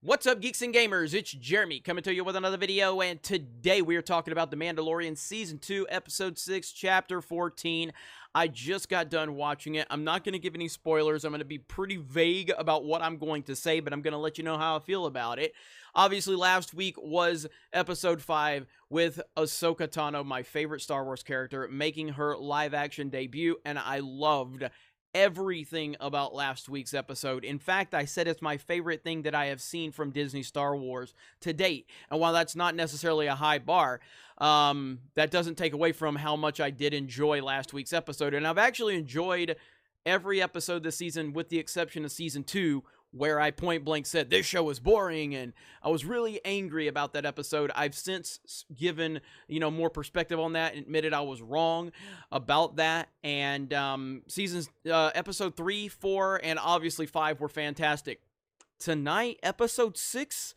What's up, geeks and gamers? It's Jeremy coming to you with another video, and today we are talking about The Mandalorian Season 2, Episode 6, Chapter 14. I just got done watching it. I'm not going to give any spoilers. I'm going to be pretty vague about what I'm going to say, but I'm going to let you know how I feel about it. Obviously, last week was Episode 5 with Ahsoka Tano, my favorite Star Wars character, making her live-action debut, and I loved everything about last week's episode. In fact, I said it's my favorite thing that I have seen from Disney Star Wars to date. And while that's not necessarily a high bar, that doesn't take away from how much I did enjoy last week's episode. And I've actually enjoyed every episode this season with the exception of Season 2, where I point blank said this show is boring, and I was really angry about that episode. I've since given, more perspective on that and admitted I was wrong about that. And episode 3, 4, and obviously 5 were fantastic. Tonight, episode 6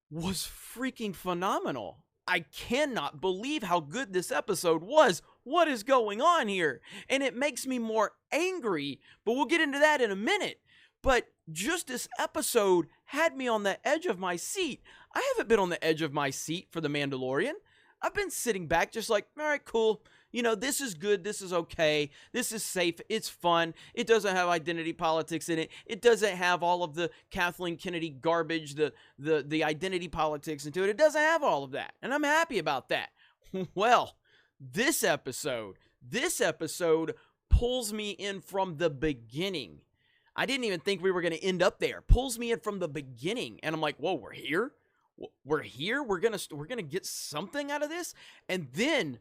was freaking phenomenal. I cannot believe how good this episode was. What is going on here? And it makes me more angry, but we'll get into that in a minute. But just this episode had me on the edge of my seat. I haven't been on the edge of my seat for The Mandalorian. I've been sitting back just like, all right, cool. This is good. This is okay. This is safe. It's fun. It doesn't have identity politics in it. It doesn't have all of the Kathleen Kennedy garbage, the identity politics into it. It doesn't have all of that. And I'm happy about that. Well, this episode pulls me in from the beginning. I didn't even think we were going to end up there. Pulls me in from the beginning, and I'm like, "Whoa, we're here. We're here. We're gonna get something out of this." And then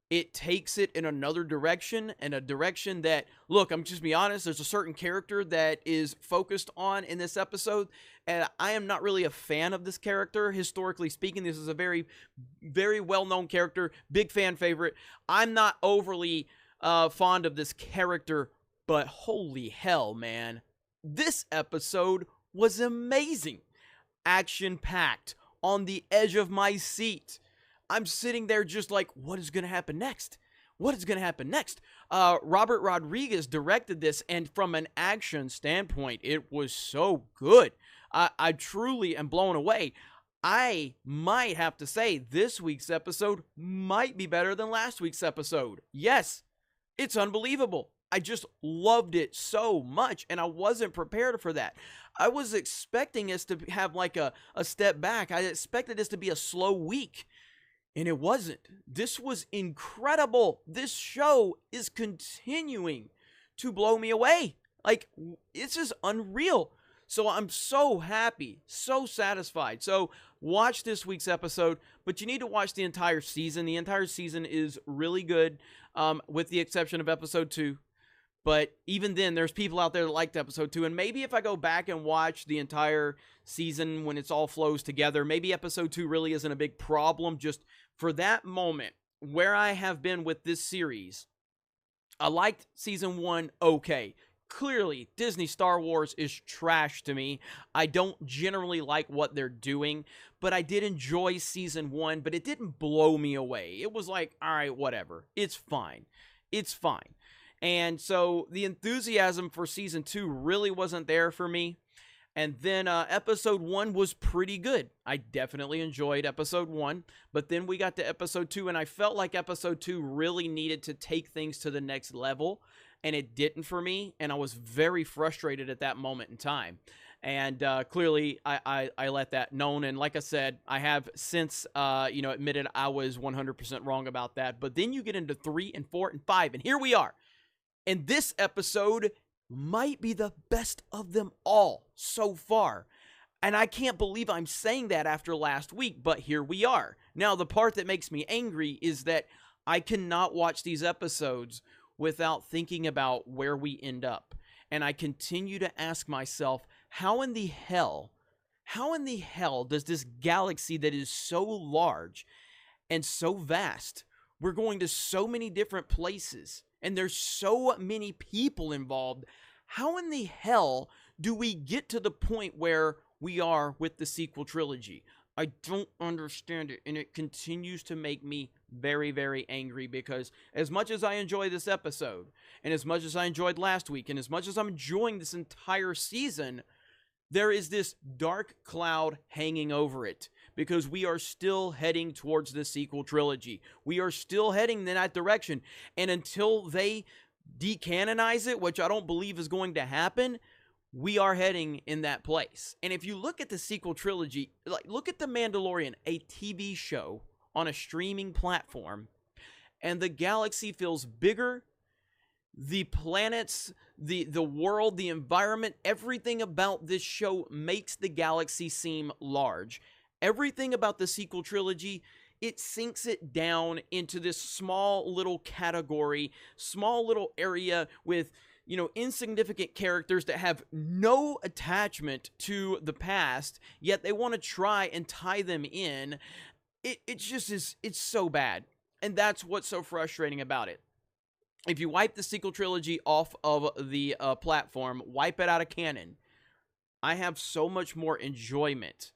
it takes it in another direction, and a direction that, look, I'm just be honest. There's a certain character that is focused on in this episode, and I am not really a fan of this character. Historically speaking, this is a very, very well-known character, big fan favorite. I'm not overly fond of this character. But holy hell, man, this episode was amazing. Action-packed, on the edge of my seat. I'm sitting there just like, what is going to happen next? What is going to happen next? Robert Rodriguez directed this, and from an action standpoint, it was so good. I truly am blown away. I might have to say this week's episode might be better than last week's episode. Yes, it's unbelievable. I just loved it so much, and I wasn't prepared for that. I was expecting us to have like a step back. I expected this to be a slow week, and it wasn't. This was incredible. This show is continuing to blow me away. Like, it's just unreal. So I'm so happy, so satisfied. So watch this week's episode, but you need to watch the entire season. The entire season is really good, with the exception of episode 2. But even then, there's people out there that liked episode 2. And maybe if I go back and watch the entire season when it's all flows together, maybe episode 2 really isn't a big problem. Just for that moment, where I have been with this series, I liked season 1 okay. Clearly, Disney Star Wars is trash to me. I don't generally like what they're doing, but I did enjoy season 1, but it didn't blow me away. It was like, all right, whatever. It's fine. It's fine. And so the enthusiasm for season 2 really wasn't there for me. And then episode 1 was pretty good. I definitely enjoyed episode 1. But then we got to episode 2, and I felt like episode 2 really needed to take things to the next level. And it didn't for me. And I was very frustrated at that moment in time. And clearly, I let that known. And like I said, I have since, admitted I was 100% wrong about that. But then you get into 3 and 4 and 5. And here we are. And this episode might be the best of them all so far. And I can't believe I'm saying that after last week, but here we are. Now, the part that makes me angry is that I cannot watch these episodes without thinking about where we end up. And I continue to ask myself, how in the hell does this galaxy that is so large and so vast, we're going to so many different places, and there's so many people involved, how in the hell do we get to the point where we are with the sequel trilogy? I don't understand it, and it continues to make me very, very angry, because as much as I enjoy this episode, and as much as I enjoyed last week, and as much as I'm enjoying this entire season, there is this dark cloud hanging over it because we are still heading towards the sequel trilogy. We are still heading in that direction. And until they decanonize it, which I don't believe is going to happen, we are heading in that place. And if you look at the sequel trilogy, like look at The Mandalorian, a TV show on a streaming platform, and the galaxy feels bigger. The planets, the world, the environment, everything about this show makes the galaxy seem large. Everything about the sequel trilogy, it sinks it down into this small little category, small little area with, you know, insignificant characters that have no attachment to the past, yet they want to try and tie them in. It just is, it's so bad. And that's what's so frustrating about it. If you wipe the sequel trilogy off of the platform, wipe it out of canon, I have so much more enjoyment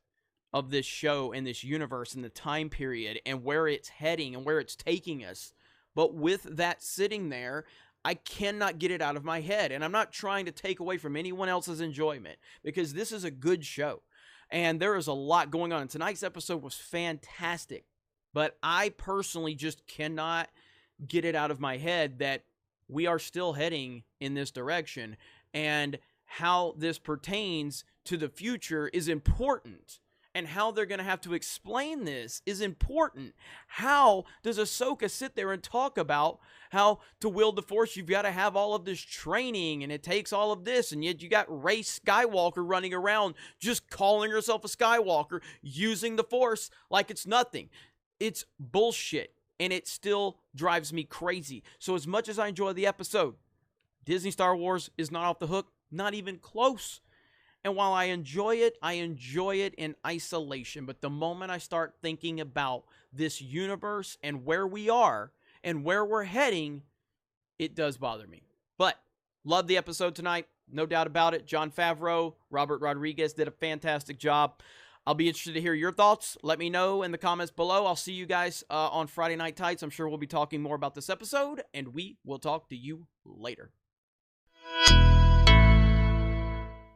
of this show and this universe and the time period and where it's heading and where it's taking us. But with that sitting there, I cannot get it out of my head. And I'm not trying to take away from anyone else's enjoyment, because this is a good show. And there is a lot going on. And tonight's episode was fantastic. But I personally just cannot get it out of my head that we are still heading in this direction, and how this pertains to the future is important, and how they're going to have to explain this is important. How does Ahsoka sit there and talk about how to wield the Force, you've got to have all of this training, and it takes all of this, and yet you got Rey Skywalker running around just calling herself a Skywalker, using the Force like it's nothing. It's bullshit. And it still drives me crazy. So as much as I enjoy the episode, Disney Star Wars is not off the hook, not even close. And while I enjoy it in isolation. But the moment I start thinking about this universe and where we are and where we're heading, it does bother me. But love the episode tonight, no doubt about it. Jon Favreau, Robert Rodriguez did a fantastic job. I'll be interested to hear your thoughts. Let me know in the comments below. I'll see you guys on Friday Night Tights. I'm sure we'll be talking more about this episode, and we will talk to you later.